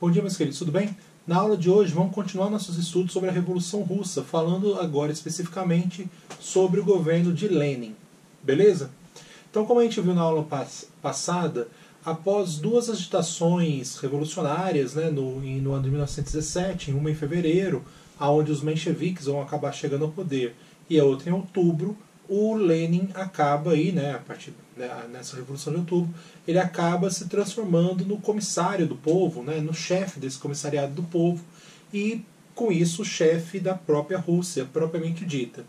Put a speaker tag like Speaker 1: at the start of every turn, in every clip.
Speaker 1: Bom dia, meus queridos, tudo bem? Na aula de hoje vamos continuar nossos estudos sobre a Revolução Russa, falando agora especificamente sobre o governo de Lenin, beleza? Então, como a gente viu na aula passada, após duas agitações revolucionárias, no ano de 1917, uma em fevereiro, onde os mencheviques vão acabar chegando ao poder, e a outra em outubro, o Lenin acaba aí, nessa Revolução de Outubro, ele acaba se transformando no comissário do povo, no chefe desse comissariado do povo, e com isso o chefe da própria Rússia, propriamente dita.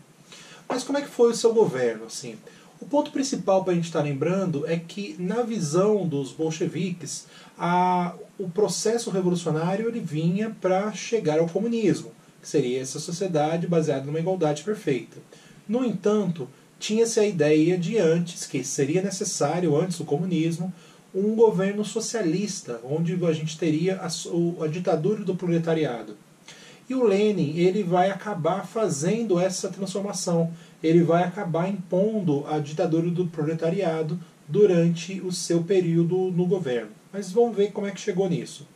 Speaker 1: Mas como é que foi o seu governo? Assim? O ponto principal para a gente estar lembrando é que, na visão dos bolcheviques, o processo revolucionário ele vinha para chegar ao comunismo, que seria essa sociedade baseada numa igualdade perfeita. No entanto, tinha-se a ideia de antes, que seria necessário, antes do comunismo, um governo socialista, onde a gente teria a ditadura do proletariado. E o Lenin ele vai acabar fazendo essa transformação, ele vai acabar impondo a ditadura do proletariado durante o seu período no governo. Mas vamos ver como é que chegou nisso.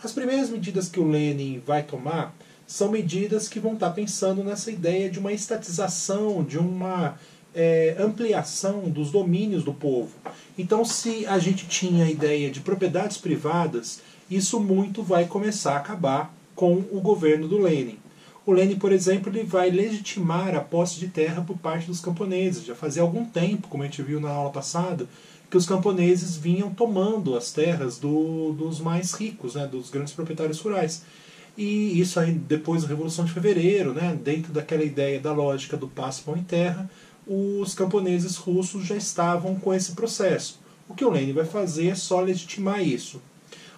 Speaker 1: As primeiras medidas que o Lenin vai tomar são medidas que vão estar pensando nessa ideia de uma estatização, de uma ampliação dos domínios do povo. Então, se a gente tinha a ideia de propriedades privadas, isso muito vai começar a acabar com o governo do Lenin. O Lenin, por exemplo, ele vai legitimar a posse de terra por parte dos camponeses. Já fazia algum tempo, como a gente viu na aula passada, que os camponeses vinham tomando as terras dos mais ricos, dos grandes proprietários rurais. E isso aí, depois da Revolução de Fevereiro, dentro daquela ideia da lógica do passe pão em terra, os camponeses russos já estavam com esse processo. O que o Lenin vai fazer é só legitimar isso.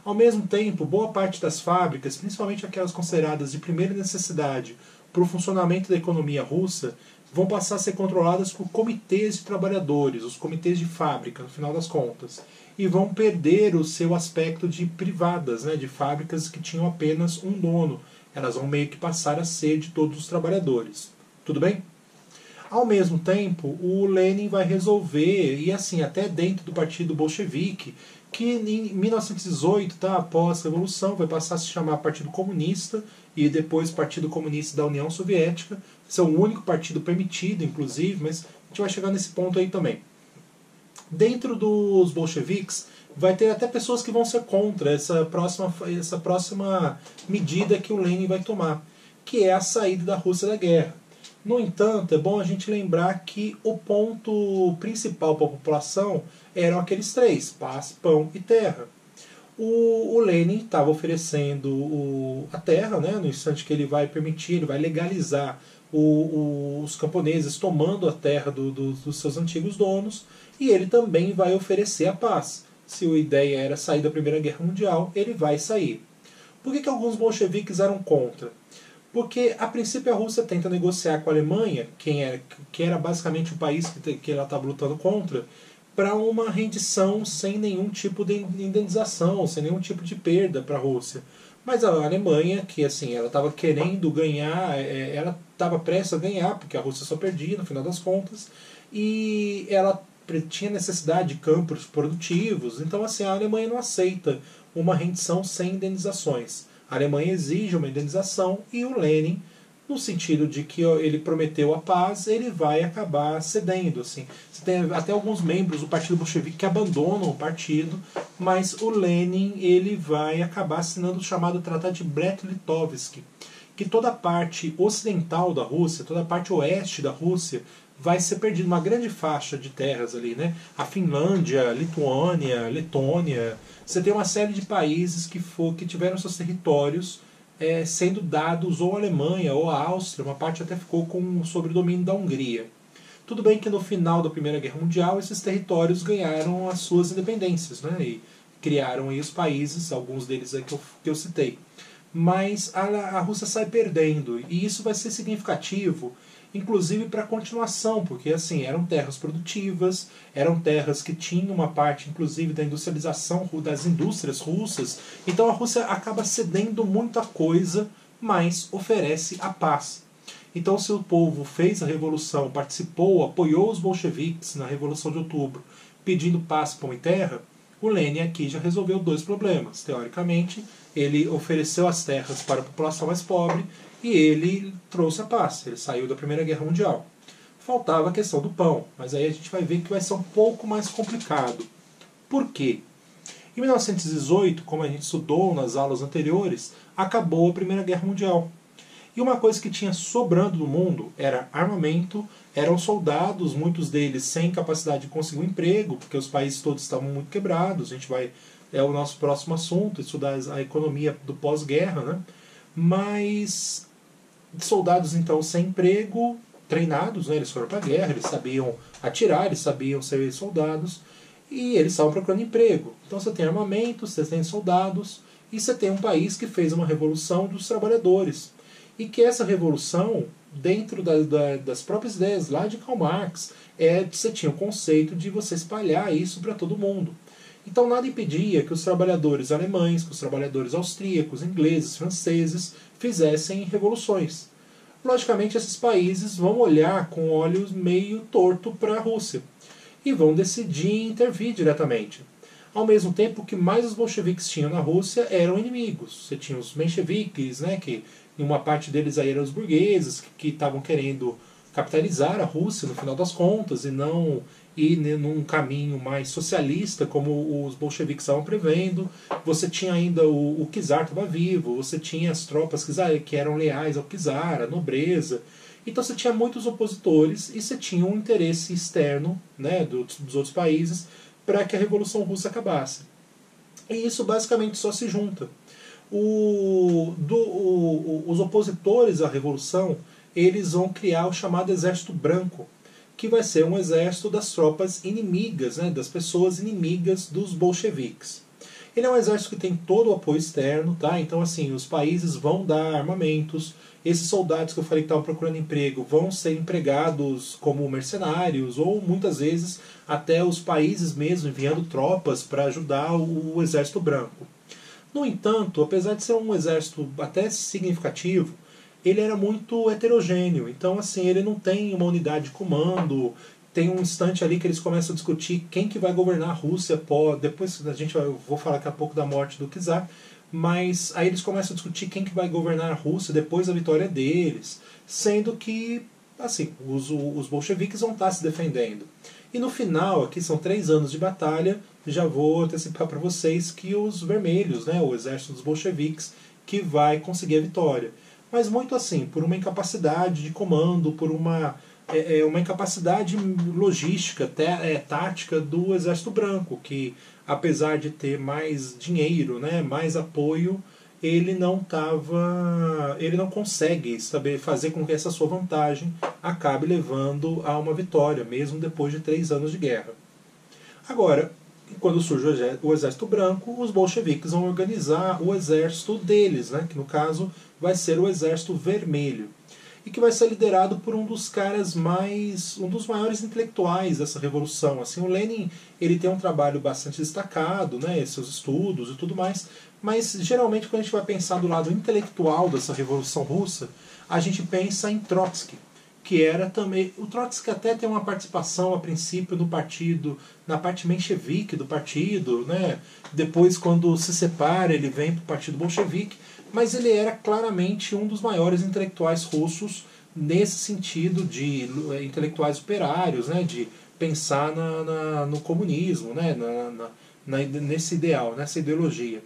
Speaker 1: Ao mesmo tempo, boa parte das fábricas, principalmente aquelas consideradas de primeira necessidade para o funcionamento da economia russa, vão passar a ser controladas por comitês de trabalhadores, os comitês de fábrica, no final das contas, e vão perder o seu aspecto de privadas, de fábricas que tinham apenas um dono. Elas vão meio que passar a ser de todos os trabalhadores. Tudo bem? Ao mesmo tempo, o Lenin vai resolver, e assim, até dentro do partido bolchevique, que em 1918, após a Revolução, vai passar a se chamar Partido Comunista e depois Partido Comunista da União Soviética. Esse é o único partido permitido, inclusive, mas a gente vai chegar nesse ponto aí também. Dentro dos bolcheviques, vai ter até pessoas que vão ser contra essa próxima medida que o Lenin vai tomar, que é a saída da Rússia da guerra. No entanto, é bom a gente lembrar que o ponto principal para a população eram aqueles três: paz, pão e terra. O Lenin estava oferecendo a terra, no instante que ele vai permitir, ele vai legalizar os camponeses tomando a terra dos seus antigos donos, e ele também vai oferecer a paz. Se a ideia era sair da Primeira Guerra Mundial, ele vai sair. Por que alguns bolcheviques eram contra? Porque, a princípio, a Rússia tenta negociar com a Alemanha, que era basicamente o país que ela estava lutando contra, para uma rendição sem nenhum tipo de indenização, sem nenhum tipo de perda para a Rússia. Mas a Alemanha, que assim, ela estava querendo ganhar, ela estava prestes a ganhar, porque a Rússia só perdia no final das contas, e ela tinha necessidade de campos produtivos, então assim, a Alemanha não aceita uma rendição sem indenizações. A Alemanha exige uma indenização e o Lenin, no sentido de que ele prometeu a paz, ele vai acabar cedendo. Assim. Você tem até alguns membros do Partido Bolchevique que abandonam o partido, mas o Lenin ele vai acabar assinando o chamado Tratado de Brest-Litovsk, que toda a parte ocidental da Rússia, toda a parte oeste da Rússia, vai ser perdida, uma grande faixa de terras ali, A Finlândia, Lituânia, Letônia. Você tem uma série de países que tiveram seus territórios sendo dados ou à Alemanha ou à Áustria, uma parte até ficou sob o domínio da Hungria. Tudo bem que no final da Primeira Guerra Mundial esses territórios ganharam as suas independências, e criaram aí os países, alguns deles aí que eu citei. Mas a Rússia sai perdendo, e isso vai ser significativo, inclusive para a continuação, porque assim, eram terras produtivas, eram terras que tinham uma parte inclusive da industrialização das indústrias russas, então a Rússia acaba cedendo muita coisa, mas oferece a paz. Então se o povo fez a revolução, participou, apoiou os bolcheviques na Revolução de Outubro, pedindo paz, pão e terra, o Lenin aqui já resolveu dois problemas. Teoricamente, ele ofereceu as terras para a população mais pobre e ele trouxe a paz. Ele saiu da Primeira Guerra Mundial. Faltava a questão do pão, mas aí a gente vai ver que vai ser um pouco mais complicado. Por quê? Em 1918, como a gente estudou nas aulas anteriores, acabou a Primeira Guerra Mundial. E uma coisa que tinha sobrando no mundo era armamento, eram soldados, muitos deles sem capacidade de conseguir um emprego, porque os países todos estavam muito quebrados. A gente vai, é o nosso próximo assunto, estudar a economia do pós-guerra, né? Mas soldados então sem emprego, treinados, né? Eles foram para a guerra, eles sabiam atirar, eles sabiam ser soldados, e eles estavam procurando emprego. Então você tem armamento, você tem soldados, e você tem um país que fez uma revolução dos trabalhadores. E que essa revolução, dentro das próprias ideias lá de Karl Marx, você tinha o conceito de você espalhar isso para todo mundo. Então nada impedia que os trabalhadores alemães, que os trabalhadores austríacos, ingleses, franceses fizessem revoluções. Logicamente esses países vão olhar com olhos meio torto para a Rússia e vão decidir intervir diretamente. Ao mesmo tempo que mais os bolcheviques tinham na Rússia eram inimigos. Você tinha os mencheviques, né, que em uma parte deles aí eram os burgueses, que estavam querendo capitalizar a Rússia no final das contas e não ir num caminho mais socialista como os bolcheviques estavam prevendo. Você tinha ainda o czar estava vivo, você tinha as tropas que eram leais ao czar, a nobreza. Então você tinha muitos opositores e você tinha um interesse externo, né, dos outros países para que a Revolução Russa acabasse. E isso basicamente só se junta. Os opositores à Revolução, eles vão criar o chamado Exército Branco, que vai ser um exército das tropas inimigas, né, das pessoas inimigas dos bolcheviques. Ele é um exército que tem todo o apoio externo, tá? Então, assim, os países vão dar armamentos, esses soldados que eu falei que estavam procurando emprego vão ser empregados como mercenários, ou muitas vezes até os países mesmo enviando tropas para ajudar o Exército Branco. No entanto, apesar de ser um exército até significativo, ele era muito heterogêneo. Então, assim, ele não tem uma unidade de comando. Tem um instante ali que eles começam a discutir quem que vai governar a Rússia. Depois eu vou falar daqui a pouco da morte do czar. Mas aí eles começam a discutir quem que vai governar a Rússia depois da vitória deles. Sendo que, assim, os bolcheviques vão estar se defendendo. E no final, aqui são 3 anos de batalha, já vou antecipar para vocês que os vermelhos, né, o exército dos bolcheviques, que vai conseguir a vitória. Mas muito assim, por uma incapacidade de comando, por uma incapacidade logística, tática do Exército Branco, que apesar de ter mais dinheiro, né, mais apoio, ele não consegue fazer com que essa sua vantagem acabe levando a uma vitória, mesmo depois de 3 anos de guerra. Agora, quando surge o Exército Branco, os bolcheviques vão organizar o exército deles, né, que no caso vai ser o Exército Vermelho, e que vai ser liderado por um dos maiores intelectuais dessa revolução. Assim, o Lenin, ele tem um trabalho bastante destacado, né, seus estudos e tudo mais, mas geralmente quando a gente vai pensar do lado intelectual dessa Revolução Russa, a gente pensa em Trotsky, que era também... O Trotsky até tem uma participação a princípio no partido, na parte menchevique do partido, né? Depois, quando se separa, ele vem para o partido bolchevique, mas ele era claramente um dos maiores intelectuais russos nesse sentido de intelectuais operários, né? De pensar no comunismo, né? Nesse ideal, nessa ideologia.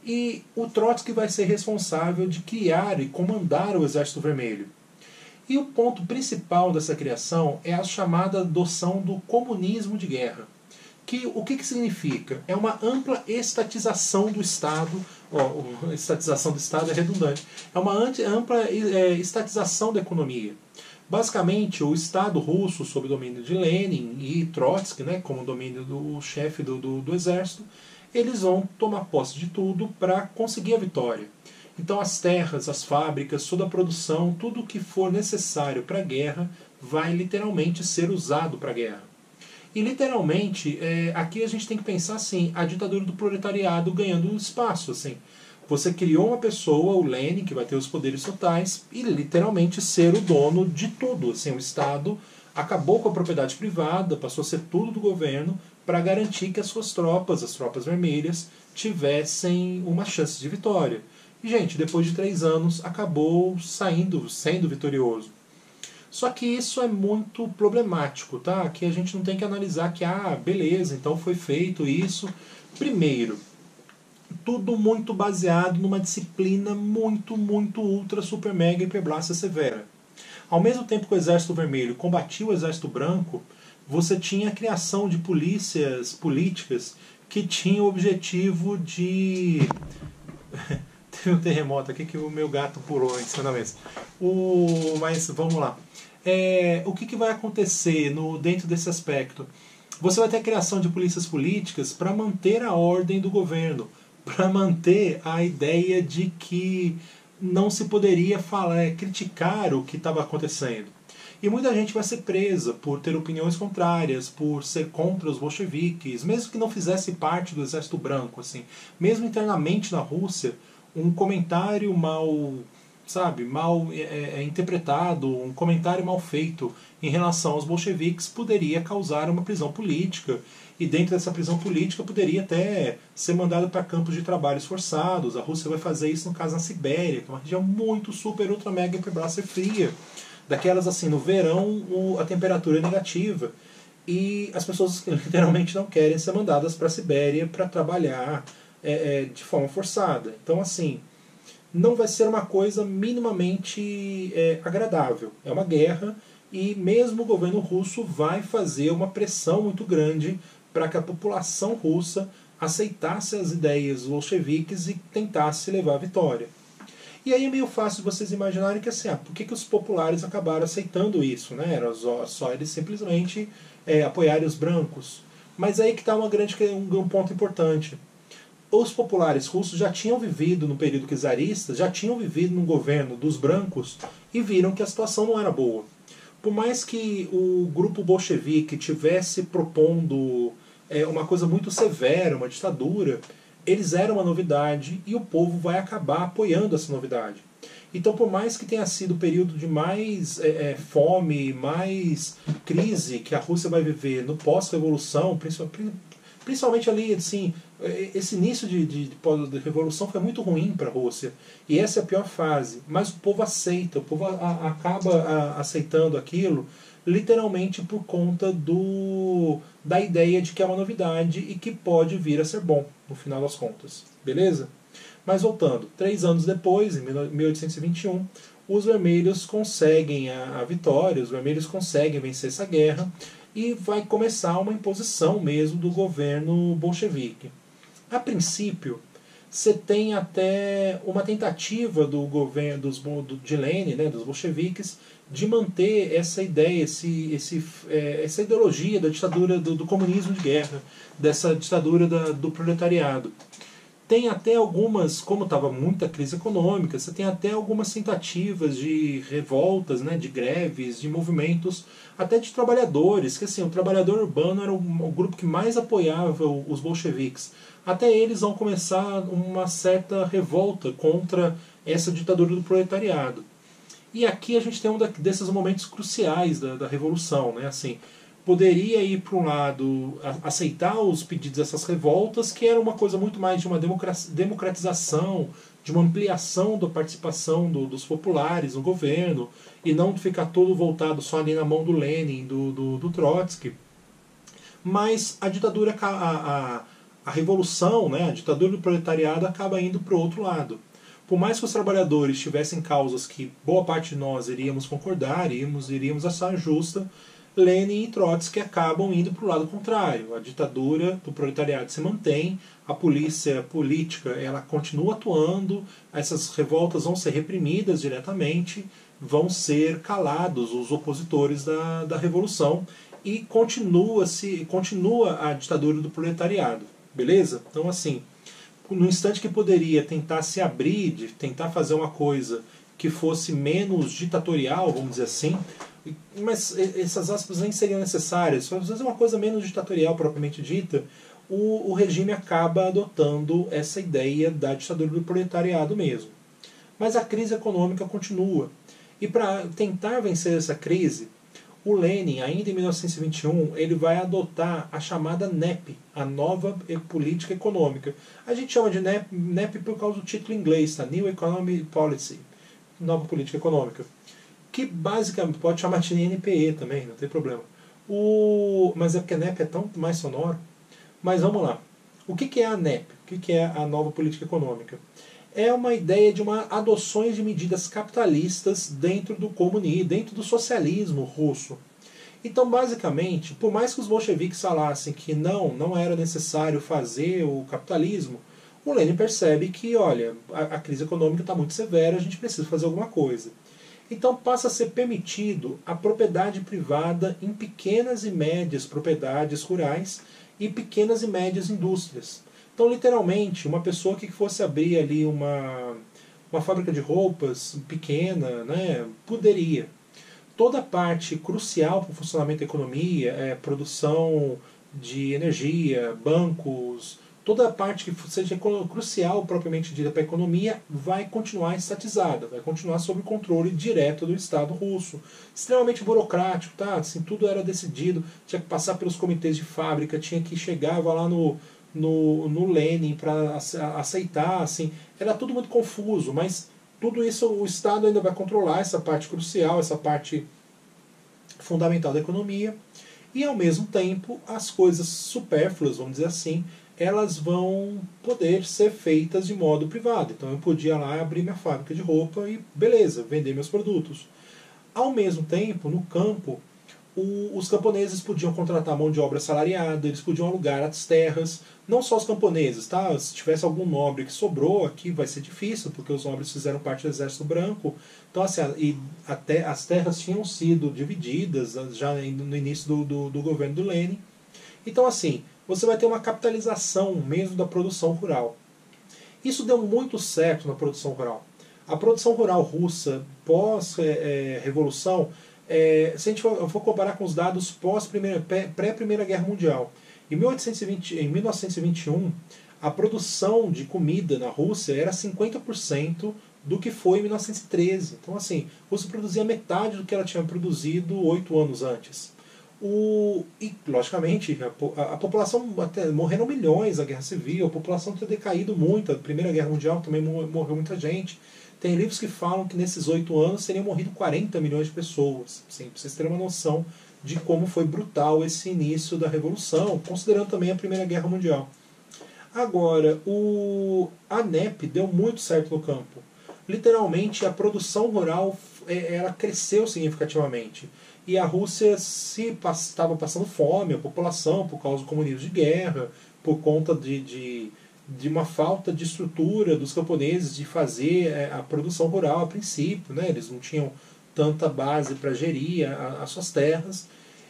Speaker 1: E o Trotsky vai ser responsável de criar e comandar o Exército Vermelho. E o ponto principal dessa criação é a chamada adoção do comunismo de guerra. O que significa? É uma ampla estatização do Estado. Estatização do Estado é redundante. É uma ampla estatização da economia. Basicamente, o Estado russo, sob o domínio de Lenin e Trotsky, né, como domínio do chefe do exército, eles vão tomar posse de tudo para conseguir a vitória. Então as terras, as fábricas, toda a produção, tudo o que for necessário para a guerra vai literalmente ser usado para a guerra. E literalmente, aqui a gente tem que pensar assim, a ditadura do proletariado ganhando espaço. Assim. Você criou uma pessoa, o Lenin, que vai ter os poderes totais, e literalmente ser o dono de tudo. Assim, o Estado acabou com a propriedade privada, passou a ser tudo do governo, para garantir que as suas tropas, as tropas vermelhas, tivessem uma chance de vitória. E, gente, depois de 3 anos, acabou sendo vitorioso. Só que isso é muito problemático, tá? Que a gente não tem que analisar que, beleza, então foi feito isso. Primeiro, tudo muito baseado numa disciplina muito, ultra, super, mega, hiperblasta severa. Ao mesmo tempo que o Exército Vermelho combatia o Exército Branco, você tinha a criação de polícias políticas que tinham o objetivo de... Teve um terremoto aqui que o meu gato pulou em cima da mesa. Mas vamos lá. O que vai acontecer dentro desse aspecto? Você vai ter a criação de polícias políticas para manter a ordem do governo, para manter a ideia de que não se poderia criticar o que estava acontecendo. E muita gente vai ser presa por ter opiniões contrárias, por ser contra os bolcheviques, mesmo que não fizesse parte do Exército Branco. Assim. Mesmo internamente na Rússia, um comentário mal interpretado, um comentário mal feito em relação aos bolcheviques poderia causar uma prisão política. E dentro dessa prisão política poderia até ser mandado para campos de trabalhos forçados. A Rússia vai fazer isso, no caso, na Sibéria, que é uma região muito, super, ultra, mega, hiperblasta fria. Daquelas assim, no verão a temperatura é negativa. E as pessoas literalmente não querem ser mandadas para a Sibéria para trabalhar de forma forçada. Então, assim, não vai ser uma coisa minimamente agradável. É uma guerra e mesmo o governo russo vai fazer uma pressão muito grande para que a população russa aceitasse as ideias bolcheviques e tentasse levar a vitória. E aí é meio fácil vocês imaginarem que assim, por que os populares acabaram aceitando isso? Né? Era só eles simplesmente apoiarem os brancos. Mas aí que está um ponto importante. Os populares russos já tinham vivido no período czarista, já tinham vivido no governo dos brancos e viram que a situação não era boa. Por mais que o grupo bolchevique tivesse propondo uma coisa muito severa, uma ditadura, eles eram uma novidade e o povo vai acabar apoiando essa novidade. Então, por mais que tenha sido o período de mais fome, mais crise que a Rússia vai viver no pós-revolução, principalmente ali, assim, esse início de revolução foi muito ruim para a Rússia. E essa é a pior fase. Mas o povo aceita, o povo acaba aceitando aquilo, literalmente por conta da ideia de que é uma novidade e que pode vir a ser bom, no final das contas. Beleza? Mas voltando, 3 anos depois, em 1821, os vermelhos conseguem a vitória, os vermelhos conseguem vencer essa guerra, e vai começar uma imposição mesmo do governo bolchevique. A princípio, você tem até uma tentativa do governo de Lenin, né, dos bolcheviques, de manter essa ideia, essa ideologia da ditadura do comunismo de guerra, dessa ditadura do proletariado. Tem até algumas, como estava muita crise econômica, você tem até algumas tentativas de revoltas, né, de greves, de movimentos, até de trabalhadores, que assim, o trabalhador urbano era o grupo que mais apoiava os bolcheviques. Até eles vão começar uma certa revolta contra essa ditadura do proletariado. E aqui a gente tem um desses momentos cruciais da Revolução, né, assim, poderia ir para um lado aceitar os pedidos dessas revoltas, que era uma coisa muito mais de uma democratização, de uma ampliação da participação dos populares no governo, e não ficar todo voltado só ali na mão do Lenin, do Trotsky. Mas a ditadura, a revolução, né, a ditadura do proletariado acaba indo para o outro lado. Por mais que os trabalhadores tivessem causas que boa parte de nós iríamos concordar, iríamos achar justa, Lenin e Trotsky acabam indo para o lado contrário. A ditadura do proletariado se mantém, a polícia política ela continua atuando, essas revoltas vão ser reprimidas diretamente, vão ser calados os opositores da revolução e continua a ditadura do proletariado. Beleza? Então, assim, no instante que poderia tentar se abrir, de tentar fazer uma coisa que fosse menos ditatorial, vamos dizer assim, mas essas aspas nem seriam necessárias, fazer uma coisa menos ditatorial propriamente dita, o regime acaba adotando essa ideia da ditadura do proletariado mesmo. Mas a crise econômica continua. E para tentar vencer essa crise, O Lenin, ainda em 1921, ele vai adotar a chamada NEP, a Nova Política Econômica. A gente chama de NEP por causa do título em inglês, tá? New Economic Policy, Nova Política Econômica. Que basicamente pode chamar de NPE também, não tem problema. Mas é porque a NEP é tão mais sonoro. Mas vamos lá. O que é a NEP? O que é a Nova Política Econômica? É uma ideia de adoções de medidas capitalistas dentro do comunismo, dentro do socialismo russo. Então, basicamente, por mais que os bolcheviques falassem que não era necessário fazer o capitalismo, o Lenin percebe que, olha, a crise econômica está muito severa, a gente precisa fazer alguma coisa. Então passa a ser permitido a propriedade privada em pequenas e médias propriedades rurais e pequenas e médias indústrias. Então, literalmente, uma pessoa que fosse abrir ali uma fábrica de roupas pequena, né, poderia. Toda a parte crucial para o funcionamento da economia, produção de energia, bancos, toda a parte que seja crucial propriamente dita para a economia vai continuar estatizada, vai continuar sob o controle direto do Estado russo. Extremamente burocrático, tá? Assim, tudo era decidido, tinha que passar pelos comitês de fábrica, tinha que chegava lá no Lenin para aceitar, assim, era tudo muito confuso, mas tudo isso o Estado ainda vai controlar, essa parte crucial, essa parte fundamental da economia, e ao mesmo tempo as coisas supérfluas, vamos dizer assim, elas vão poder ser feitas de modo privado. Então eu podia lá abrir minha fábrica de roupa e beleza, vender meus produtos. Ao mesmo tempo, no campo, os camponeses podiam contratar mão de obra assalariada, eles podiam alugar as terras, não só os camponeses, tá? Se tivesse algum nobre que sobrou aqui, vai ser difícil, porque os nobres fizeram parte do exército branco. Então, assim, e até as terras tinham sido divididas já no início do governo do Lenin. Então, assim, você vai ter uma capitalização mesmo da produção rural. Isso deu muito certo na produção rural. A produção rural russa, pós-revolução, se a gente for comparar com os dados pré-Primeira Guerra Mundial, em 1921, a produção de comida na Rússia era 50% do que foi em 1913. Então, assim, a Rússia produzia metade do que ela tinha produzido 8 anos antes. E, logicamente, a população, até morreram milhões na Guerra Civil, a população tinha decaído muito, a Primeira Guerra Mundial também morreu muita gente. Tem livros que falam que nesses 8 anos teriam morrido 40 milhões de pessoas. Assim, para vocês terem uma noção de como foi brutal esse início da Revolução, considerando também a Primeira Guerra Mundial. Agora, a NEP deu muito certo no campo. Literalmente, a produção rural ela cresceu significativamente. E a Rússia estava passando fome, a população, por causa do comunismo de guerra, por conta de uma falta de estrutura dos camponeses de fazer a produção rural a princípio, né? Eles não tinham tanta base para gerir as suas terras.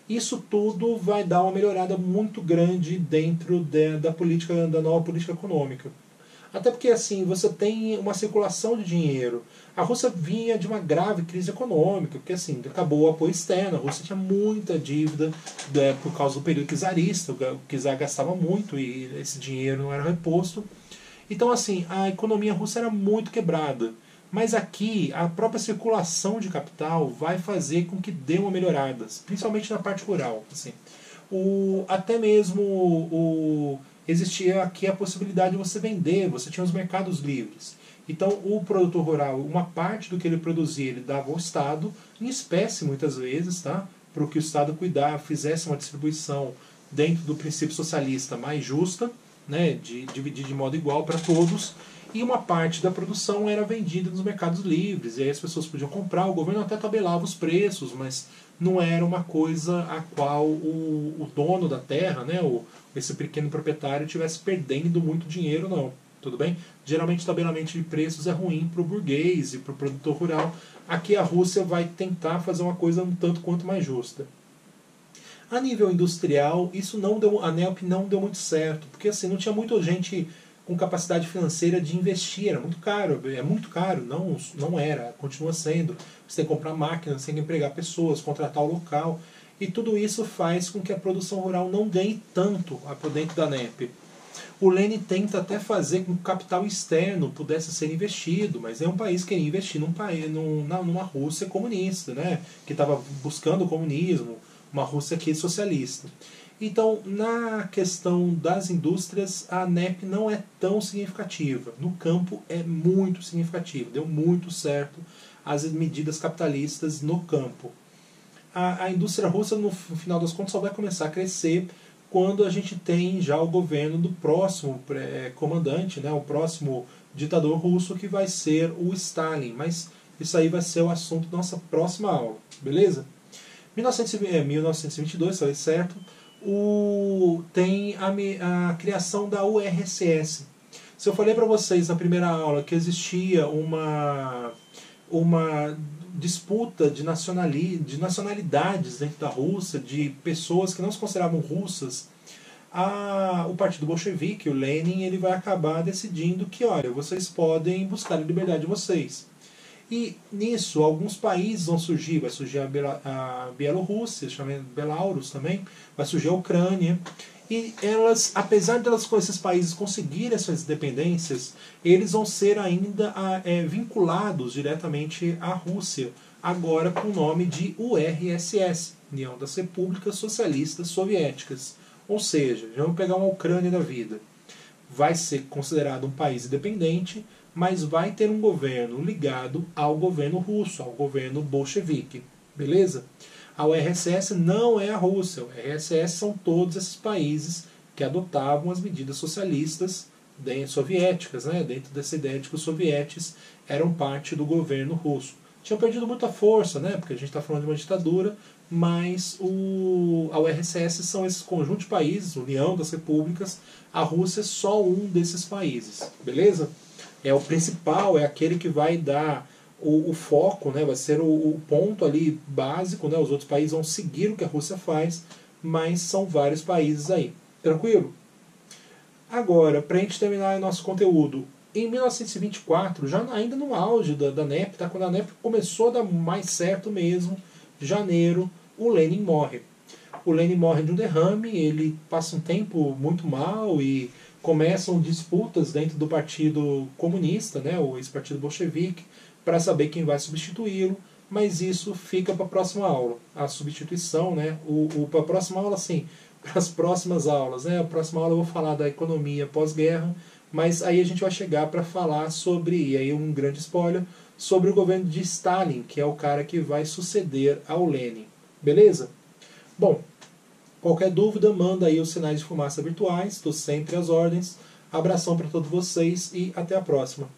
Speaker 1: Isso tudo vai dar uma melhorada muito grande dentro da nova política econômica. Até porque assim, você tem uma circulação de dinheiro. A Rússia vinha de uma grave crise econômica, porque assim, acabou o apoio externo, a Rússia tinha muita dívida por causa do período czarista, o czar gastava muito e esse dinheiro não era reposto. Então assim, a economia russa era muito quebrada. Mas aqui, a própria circulação de capital vai fazer com que dê uma melhorada, principalmente na parte rural. Assim. Até mesmo existia aqui a possibilidade de você vender, você tinha os mercados livres. Então o produtor rural, uma parte do que ele produzia, ele dava ao Estado, em espécie muitas vezes, tá? Para que o Estado fizesse uma distribuição dentro do princípio socialista mais justa, né? De dividir de modo igual para todos, e uma parte da produção era vendida nos mercados livres, e aí as pessoas podiam comprar, o governo até tabelava os preços, mas não era uma coisa a qual o dono da terra, né, esse pequeno proprietário, estivesse perdendo muito dinheiro, não. Tudo bem? Geralmente o tabelamento de preços é ruim para o burguês e para o produtor rural. Aqui a Rússia vai tentar fazer uma coisa um tanto quanto mais justa. A nível industrial, a NEP não deu muito certo, porque assim, não tinha muita gente com capacidade financeira de investir, era muito caro, é muito caro, não era, continua sendo. Você tem que comprar máquinas, você tem que empregar pessoas, contratar o local, e tudo isso faz com que a produção rural não ganhe tanto dentro da NEP. O Lenin tenta até fazer com que o capital externo pudesse ser investido, mas é um país que queria investir numa Rússia comunista, né? Que estava buscando o comunismo, uma Rússia aqui socialista. Então, na questão das indústrias, a ANEP não é tão significativa. No campo é muito significativa, deu muito certo as medidas capitalistas no campo. A indústria russa, no final das contas, só vai começar a crescer quando a gente tem já o governo do próximo comandante, né, o próximo ditador russo, que vai ser o Stalin. Mas isso aí vai ser o assunto da nossa próxima aula, beleza? 1922, falei certo, tem a criação da URSS. Se eu falei para vocês na primeira aula que existia uma disputa de nacionalidades dentro da Rússia, de pessoas que não se consideravam russas, o partido bolchevique, o Lenin, ele vai acabar decidindo que, olha, vocês podem buscar a liberdade de vocês. E nisso, alguns países vão surgir, vai surgir a Bielorrússia, chamada Belarus também, vai surgir a Ucrânia, e elas, apesar de esses países conseguirem essas independências, eles vão ser ainda vinculados diretamente à Rússia, agora com o nome de URSS, União das Repúblicas Socialistas Soviéticas. Ou seja, já vamos pegar uma Ucrânia da vida. Vai ser considerado um país independente, mas vai ter um governo ligado ao governo russo, ao governo bolchevique. Beleza? A URSS não é a Rússia. A URSS são todos esses países que adotavam as medidas socialistas soviéticas, né? Dentro dessa ideia de que os sovietes eram parte do governo russo. Tinham perdido muita força, né? Porque a gente está falando de uma ditadura, mas a URSS são esses conjuntos de países, União das Repúblicas, a Rússia é só um desses países. Beleza? É o principal, é aquele que vai dar o foco, né, vai ser o ponto ali básico, né, os outros países vão seguir o que a Rússia faz, mas são vários países aí. Tranquilo? Agora, para a gente terminar o nosso conteúdo, em 1924, já ainda no auge da NEP, tá, quando a NEP começou a dar mais certo mesmo, janeiro, o Lenin morre. O Lenin morre de um derrame, ele passa um tempo muito mal e começam disputas dentro do Partido Comunista, né, o ex-partido bolchevique, para saber quem vai substituí-lo, mas isso fica para a próxima aula. A substituição, né, para a próxima aula, sim, para as próximas aulas. Né, a próxima aula eu vou falar da economia pós-guerra, mas aí a gente vai chegar para falar sobre, e aí um grande spoiler, sobre o governo de Stalin, que é o cara que vai suceder ao Lenin. Beleza? Bom, qualquer dúvida, manda aí os sinais de fumaça virtuais, estou sempre às ordens. Abração para todos vocês e até a próxima.